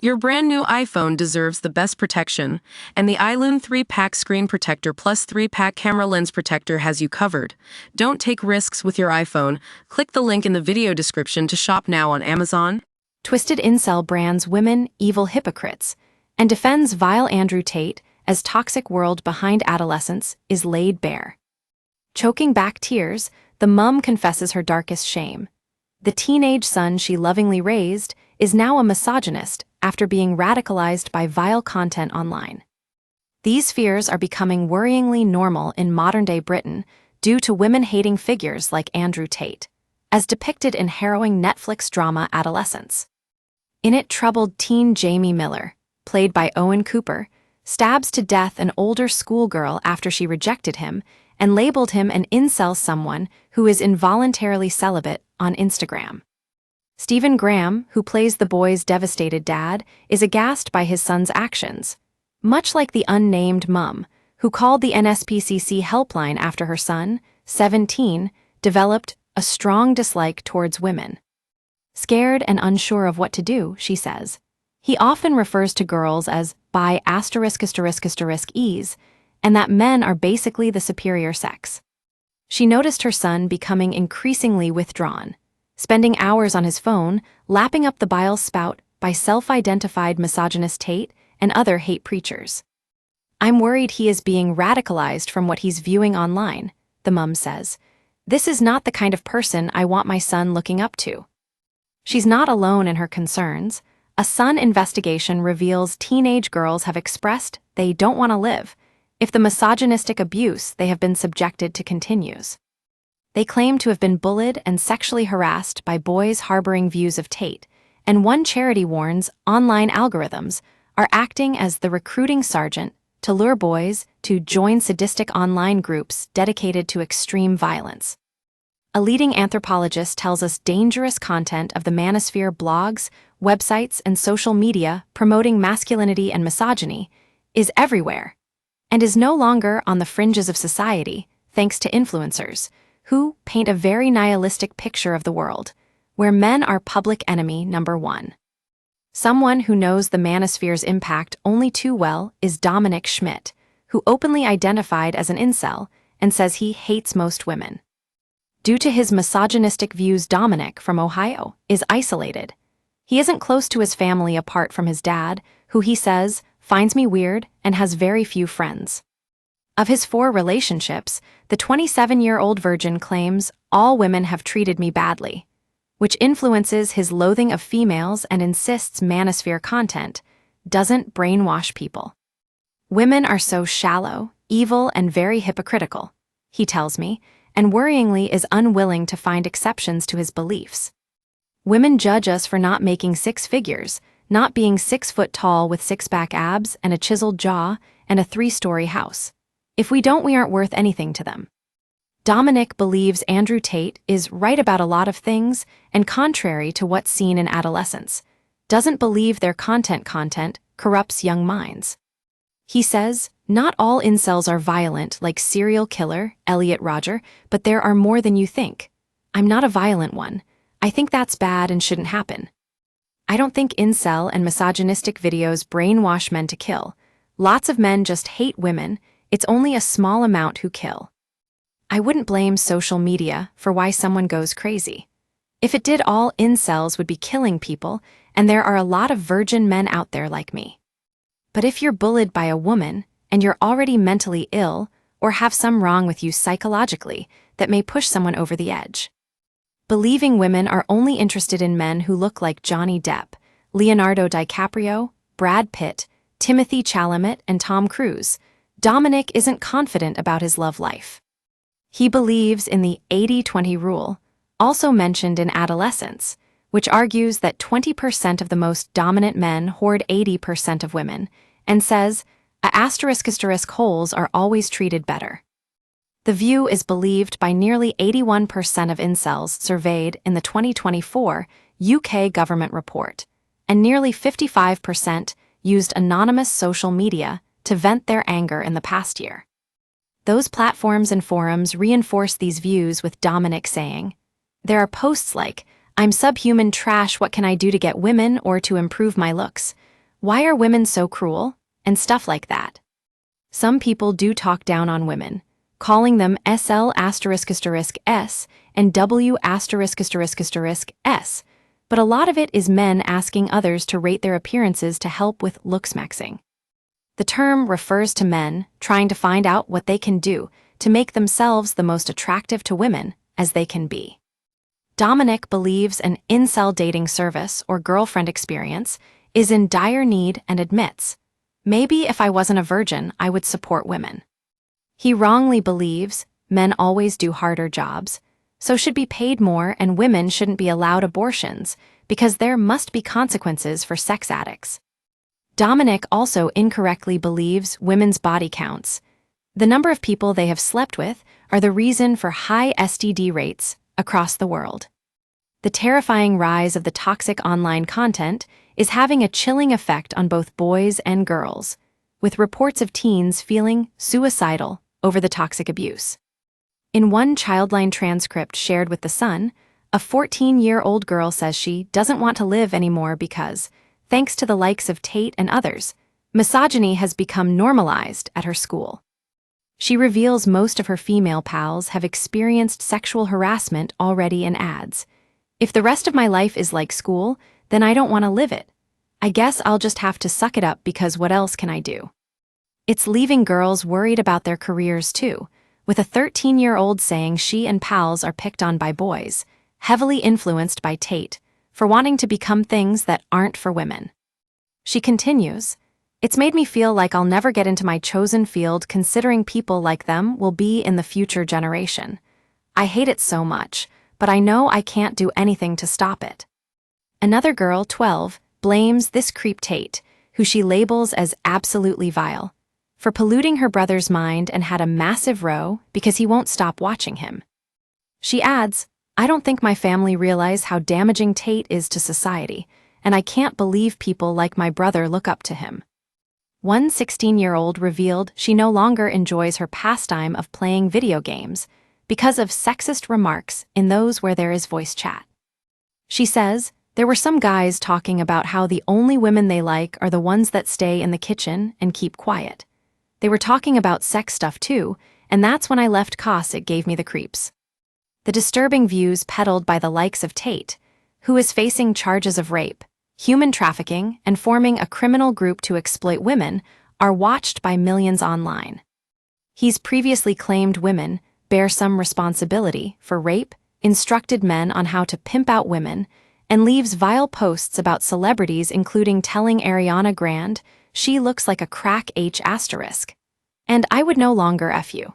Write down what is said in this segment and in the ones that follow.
Your brand new iPhone deserves the best protection, and the iLune 3-pack screen protector plus 3-pack camera lens protector has you covered. Don't take risks with your iPhone. Click the link in the video description to shop now on Amazon. Twisted Incel brands women evil hypocrites and defends vile Andrew Tate as toxic world behind adolescence is laid bare. Choking back tears, the mum confesses her darkest shame. The teenage son she lovingly raised is now a misogynist after being radicalized by vile content online. These fears are becoming worryingly normal in modern-day Britain due to women-hating figures like Andrew Tate, as depicted in harrowing Netflix drama Adolescence. In it, troubled teen Jamie Miller, played by Owen Cooper, stabs to death an older schoolgirl after she rejected him and labeled him an incel, someone who is involuntarily celibate, on Instagram. Stephen Graham, who plays the boy's devastated dad, is aghast by his son's actions, much like the unnamed mum, who called the NSPCC helpline after her son, 17, developed a strong dislike towards women. Scared and unsure of what to do, she says. He often refers to girls as by ********************************************************************************************************************ce She noticed her son becoming increasingly withdrawn, spending hours on his phone, lapping up the bile spout by self-identified misogynist Tate and other hate preachers. "I'm worried he is being radicalized from what he's viewing online," the mum says. "This is not the kind of person I want my son looking up to." She's not alone in her concerns. A Sun investigation reveals teenage girls have expressed they don't want to live if the misogynistic abuse they have been subjected to continues. They claim to have been bullied and sexually harassed by boys harboring views of Tate, and one charity warns online algorithms are acting as the recruiting sergeant to lure boys to join sadistic online groups dedicated to extreme violence. A leading anthropologist tells us dangerous content of the manosphere blogs, websites, and social media promoting masculinity and misogyny is everywhere, and is no longer on the fringes of society thanks to influencers, who paint a very nihilistic picture of the world, where men are public enemy number one. Someone who knows the manosphere's impact only too well is Dominic Schmidt, who openly identified as an incel and says he hates most women. Due to his misogynistic views, Dominic, from Ohio, is isolated. He isn't close to his family apart from his dad, who he says finds me weird and has very few friends. Of his 4 relationships, the 27-year-old virgin claims all women have treated me badly, which influences his loathing of females and insists manosphere content doesn't brainwash people. "Women are so shallow, evil, and very hypocritical," he tells me, and worryingly is unwilling to find exceptions to his beliefs. "Women judge us for not making 6 figures, not being 6 foot tall with six-pack abs and a chiseled jaw and a 3-story house. If we don't, we aren't worth anything to them." Dominic believes Andrew Tate is right about a lot of things, and contrary to what's seen in Adolescence, doesn't believe their content corrupts young minds. He says, "Not all incels are violent like serial killer Elliot Rodger, but there are more than you think. I'm not a violent one. I think that's bad and shouldn't happen. I don't think incel and misogynistic videos brainwash men to kill. Lots of men just hate women. It's only a small amount who kill. I wouldn't blame social media for why someone goes crazy. If it did, all incels would be killing people, and there are a lot of virgin men out there like me. But if you're bullied by a woman, and you're already mentally ill, or have some wrong with you psychologically that may push someone over the edge. Believing women are only interested in men who look like Johnny Depp, Leonardo DiCaprio, Brad Pitt, Timothy Chalamet, and Tom Cruise, Dominic isn't confident about his love life. He believes in the 80-20 rule, also mentioned in Adolescence, which argues that 20% of the most dominant men hoard 80% of women, and says holes are always treated better. The view is believed by nearly 81% of incels surveyed in the 2024 UK government report, and nearly 55% used anonymous social media to vent their anger in the past year. Those platforms and forums reinforce these views, with Dominic saying, "There are posts like, 'I'm subhuman trash, what can I do to get women or to improve my looks?' Why are women so cruel? And stuff like that. Some people do talk down on women, calling them SL **S and W **S, but a lot of it is men asking others to rate their appearances to help with looksmaxing. The term refers to men trying to find out what they can do to make themselves the most attractive to women as they can be. Dominic believes an incel dating service or girlfriend experience is in dire need and admits, maybe if I wasn't a virgin, I would support women. He wrongly believes men always do harder jobs, so should be paid more, and women shouldn't be allowed abortions because there must be consequences for sex addicts. Dominic also incorrectly believes women's body counts. The number of people they have slept with are the reason for high STD rates across the world. The terrifying rise of the toxic online content is having a chilling effect on both boys and girls, with reports of teens feeling suicidal over the toxic abuse. In one Childline transcript shared with The Sun, a 14-year-old girl says she doesn't want to live anymore because, thanks to the likes of Tate and others, misogyny has become normalized at her school. She reveals most of her female pals have experienced sexual harassment already in ads. If the rest of my life is like school, then I don't want to live it. I guess I'll just have to suck it up because what else can I do? It's leaving girls worried about their careers too, with a 13-year-old saying she and pals are picked on by boys, heavily influenced by Tate, for wanting to become things that aren't for women. She continues, "It's made me feel like I'll never get into my chosen field considering people like them will be in the future generation. I hate it so much, but I know I can't do anything to stop it." Another girl, 12, blames this creep Tate, who she labels as absolutely vile, for polluting her brother's mind and had a massive row because he won't stop watching him. She adds, "I don't think my family realize how damaging Tate is to society, and I can't believe people like my brother look up to him." One 16-year-old revealed she no longer enjoys her pastime of playing video games because of sexist remarks in those where there is voice chat. She says, "There were some guys talking about how the only women they like are the ones that stay in the kitchen and keep quiet. They were talking about sex stuff too, and that's when I left COS. It gave me the creeps." The disturbing views peddled by the likes of Tate, who is facing charges of rape, human trafficking, and forming a criminal group to exploit women, are watched by millions online. He's previously claimed women bear some responsibility for rape, instructed men on how to pimp out women, and leaves vile posts about celebrities, including telling Ariana Grande she looks like a crack H**, and I would no longer F you.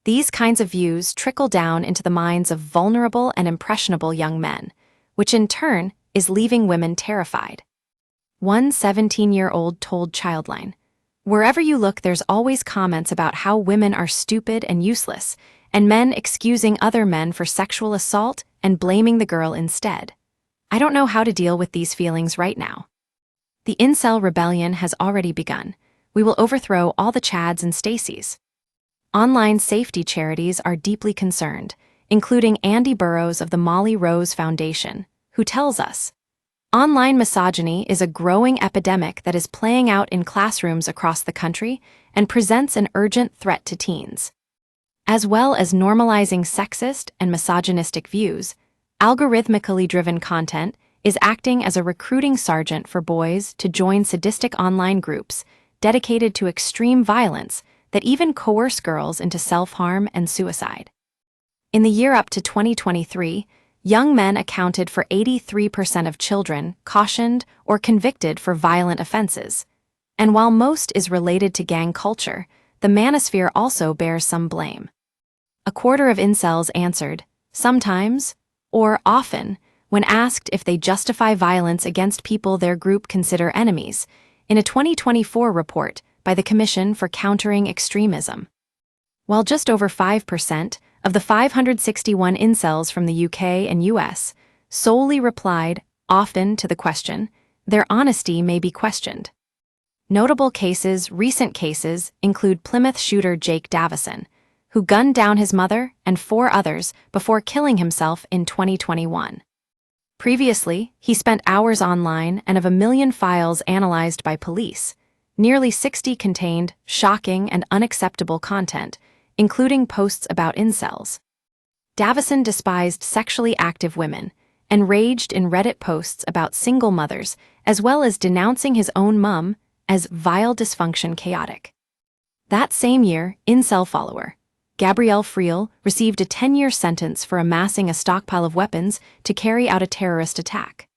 These kinds of views trickle down into the minds of vulnerable and impressionable young men, which in turn is leaving women terrified. One 17-year-old told Childline, "Wherever you look, there's always comments about how women are stupid and useless, and men excusing other men for sexual assault and blaming the girl instead. I don't know how to deal with these feelings right now. The incel rebellion has already begun. We will overthrow all the Chads and Stacys." Online safety charities are deeply concerned, including Andy Burrows of the Molly Rose Foundation, who tells us, "Online misogyny is a growing epidemic that is playing out in classrooms across the country and presents an urgent threat to teens. As well as normalizing sexist and misogynistic views, algorithmically driven content is acting as a recruiting sergeant for boys to join sadistic online groups dedicated to extreme violence that even coerce girls into self-harm and suicide." In the year up to 2023, young men accounted for 83% of children cautioned or convicted for violent offenses. And while most is related to gang culture, the manosphere also bears some blame. A quarter of incels answered, sometimes, or often, when asked if they justify violence against people their group consider enemies, in a 2024 report by the Commission for Countering Extremism. While just over 5% of the 561 incels from the UK and US solely replied often to the question, their honesty may be questioned. Notable recent cases include Plymouth shooter Jake Davison, who gunned down his mother and 4 others before killing himself in 2021. Previously, he spent hours online, and of 1 million files analyzed by police, nearly 60 contained shocking and unacceptable content, including posts about incels. Davison despised sexually active women and raged in Reddit posts about single mothers, as well as denouncing his own mum as vile dysfunction chaotic. That same year, Incel follower Gabrielle Friel received a 10-year sentence for amassing a stockpile of weapons to carry out a terrorist attack.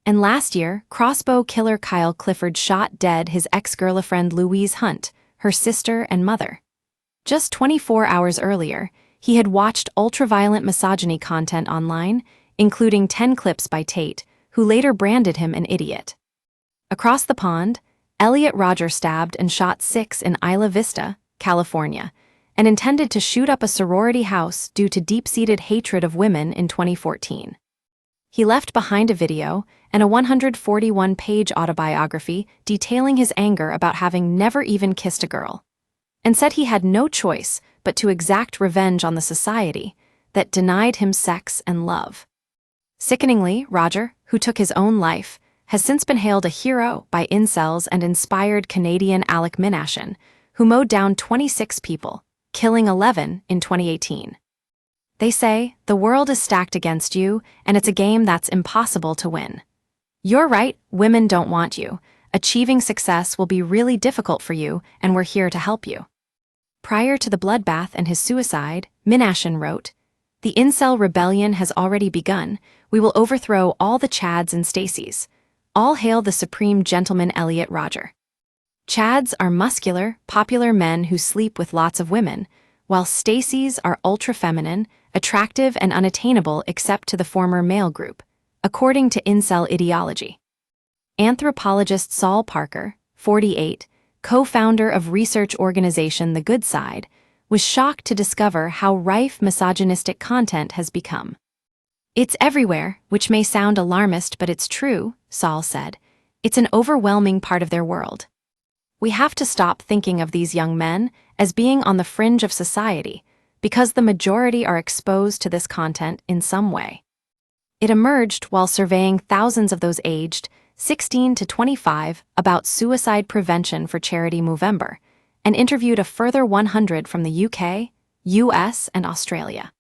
And last year, crossbow killer Kyle Clifford shot dead his ex-girlfriend Louise Hunt, her sister and mother. Just 24 hours earlier, he had watched ultra-violent misogyny content online, including 10 clips by Tate, who later branded him an idiot. Across the pond, Elliot Rodger stabbed and shot 6 in Isla Vista, California, and intended to shoot up a sorority house due to deep-seated hatred of women in 2014. He left behind a video and a 141-page autobiography detailing his anger about having never even kissed a girl, and said he had no choice but to exact revenge on the society that denied him sex and love. Sickeningly, Rodger, who took his own life, has since been hailed a hero by incels and inspired Canadian Alec Minashan, who mowed down 26 people, killing 11 in 2018. They say, the world is stacked against you, and it's a game that's impossible to win. You're right, women don't want you. Achieving success will be really difficult for you, and we're here to help you. Prior to the bloodbath and his suicide, Minashan wrote, "The incel rebellion has already begun. We will overthrow all the Chads and Stacys. All hail the supreme gentleman Elliot Rodger." Chads are muscular, popular men who sleep with lots of women, while Stacys are ultra-feminine, attractive and unattainable except to the former male group, according to incel ideology. Anthropologist Saul Parker, 48, co-founder of research organization The Good Side, was shocked to discover how rife misogynistic content has become. "It's everywhere, which may sound alarmist, but it's true," Saul said. "It's an overwhelming part of their world. We have to stop thinking of these young men as being on the fringe of society, because the majority are exposed to this content in some way." It emerged while surveying thousands of those aged 16 to 25 about suicide prevention for charity Movember, and interviewed a further 100 from the UK, US, and Australia.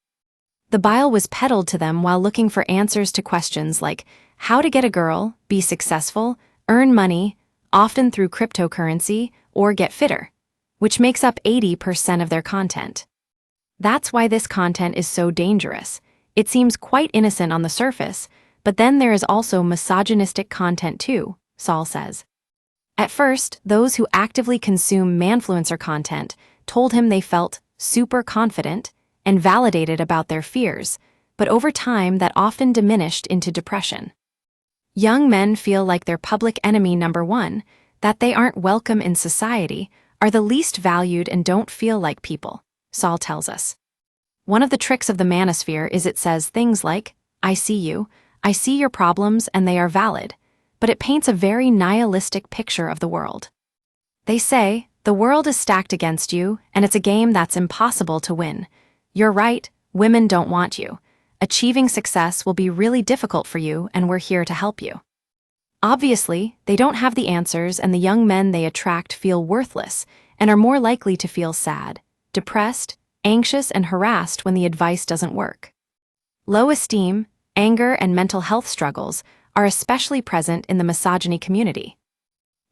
The bile was peddled to them while looking for answers to questions like how to get a girl, be successful, earn money, often through cryptocurrency, or get fitter, which makes up 80% of their content. That's why this content is so dangerous. It seems quite innocent on the surface, but then there is also misogynistic content too, Saul says. At first, those who actively consume manfluencer content told him they felt super confident and validated about their fears, but over time that often diminished into depression. Young men feel like they're public enemy number one, that they aren't welcome in society, are the least valued and don't feel like people, Saul tells us. One of the tricks of the manosphere is it says things like, "I see you, I see your problems and they are valid," but it paints a very nihilistic picture of the world. They say, "The world is stacked against you, and it's a game that's impossible to win. You're right, women don't want you. Achieving success will be really difficult for you, and we're here to help you." Obviously, they don't have the answers, and the young men they attract feel worthless and are more likely to feel sad, depressed, anxious, and harassed when the advice doesn't work. Low esteem, anger, and mental health struggles are especially present in the misogyny community.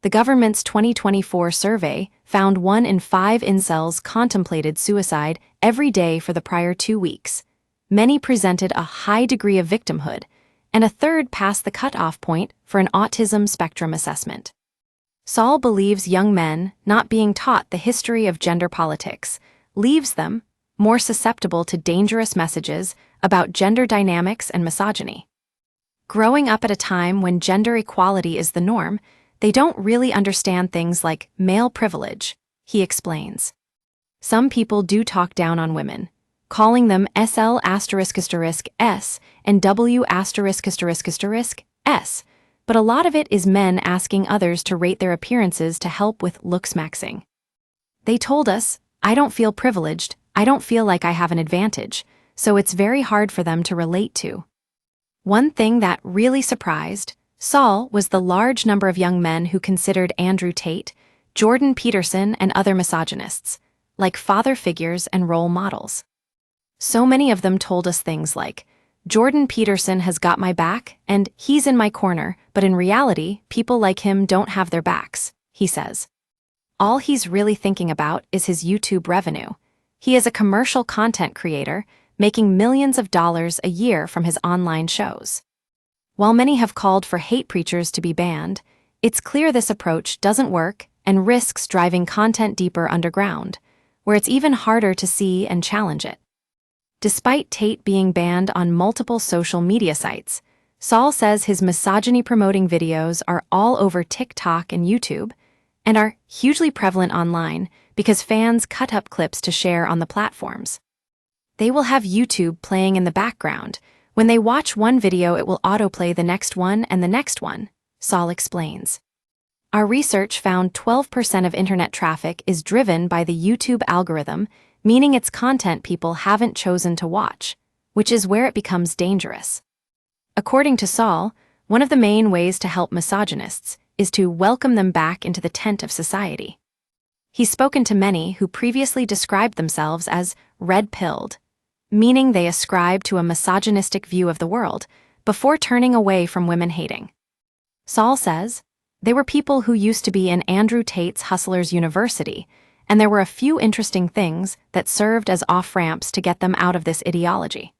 The government's 2024 survey found 1 in 5 incels contemplated suicide every day for the prior 2 weeks. Many presented a high degree of victimhood, and a third passed the cutoff point for an autism spectrum assessment. Saul believes young men not being taught the history of gender politics leaves them more susceptible to dangerous messages about gender dynamics and misogyny. Growing up at a time when gender equality is the norm, they don't really understand things like male privilege, he explains. Some people do talk down on women, calling them SL***S and W***S, but a lot of it is men asking others to rate their appearances to help with looks maxing. They told us, "I don't feel privileged, I don't feel like I have an advantage," so it's very hard for them to relate to. One thing that really surprised Saul was the large number of young men who considered Andrew Tate, Jordan Peterson, and other misogynists, like father figures and role models. So many of them told us things like, "Jordan Peterson has got my back, and he's in my corner, but in reality, people like him don't have their backs," he says. All he's really thinking about is his YouTube revenue. He is a commercial content creator, making millions of dollars a year from his online shows. While many have called for hate preachers to be banned, it's clear this approach doesn't work and risks driving content deeper underground, where it's even harder to see and challenge it. Despite Tate being banned on multiple social media sites, Saul says his misogyny-promoting videos are all over TikTok and YouTube, and are hugely prevalent online because fans cut up clips to share on the platforms. They will have YouTube playing in the background. When they watch one video, it will autoplay the next one and the next one, Saul explains. Our research found 12% of internet traffic is driven by the YouTube algorithm, meaning it's content people haven't chosen to watch, which is where it becomes dangerous. According to Saul, one of the main ways to help misogynists is to welcome them back into the tent of society. He's spoken to many who previously described themselves as red-pilled, meaning they ascribe to a misogynistic view of the world before turning away from women-hating. Saul says, "They were people who used to be in Andrew Tate's Hustlers University, and there were a few interesting things that served as off-ramps to get them out of this ideology.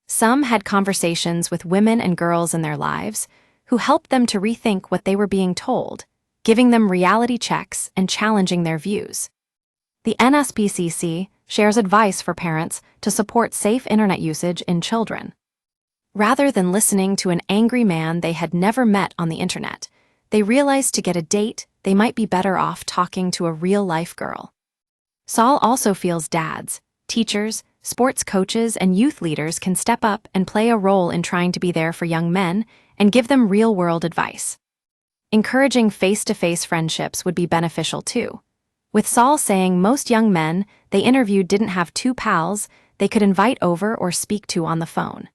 Some had conversations with women and girls in their lives who helped them to rethink what they were being told, giving them reality checks and challenging their views." The NSPCC shares advice for parents to support safe internet usage in children. Rather than listening to an angry man they had never met on the internet, they realized to get a date, they might be better off talking to a real-life girl. Saul also feels dads, teachers, sports coaches, and youth leaders can step up and play a role in trying to be there for young men and give them real-world advice. Encouraging face-to-face friendships would be beneficial too, with Saul saying most young men they interviewed didn't have two pals they could invite over or speak to on the phone.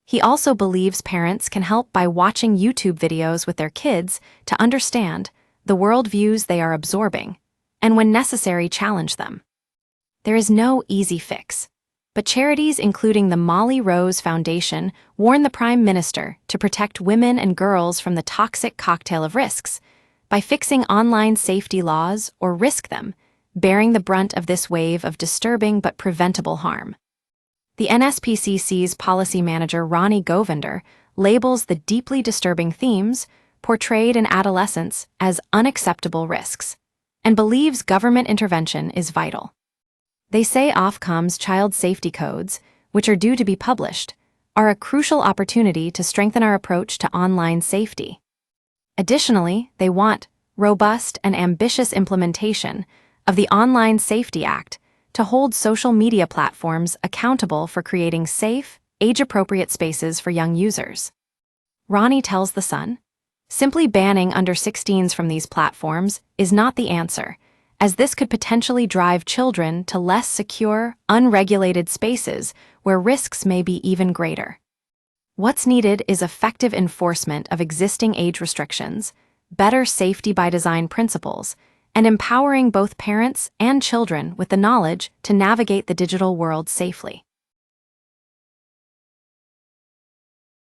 He also believes parents can help by watching YouTube videos with their kids to understand the worldviews they are absorbing, and when necessary, challenge them. There is no easy fix, but charities including the Molly Rose Foundation warn the Prime Minister to protect women and girls from the toxic cocktail of risks by fixing online safety laws or risk them, bearing the brunt of this wave of disturbing but preventable harm. The NSPCC's policy manager Ronnie Govinder labels the deeply disturbing themes portrayed in adolescence as unacceptable risks, and believes government intervention is vital. They say Ofcom's child safety codes, which are due to be published, are a crucial opportunity to strengthen our approach to online safety. Additionally, they want robust and ambitious implementation of the Online Safety Act to hold social media platforms accountable for creating safe, age-appropriate spaces for young users. Ronnie tells The Sun, "Simply banning under-16s from these platforms is not the answer, as this could potentially drive children to less secure, unregulated spaces where risks may be even greater. What's needed is effective enforcement of existing age restrictions, better safety by design principles, and empowering both parents and children with the knowledge to navigate the digital world safely."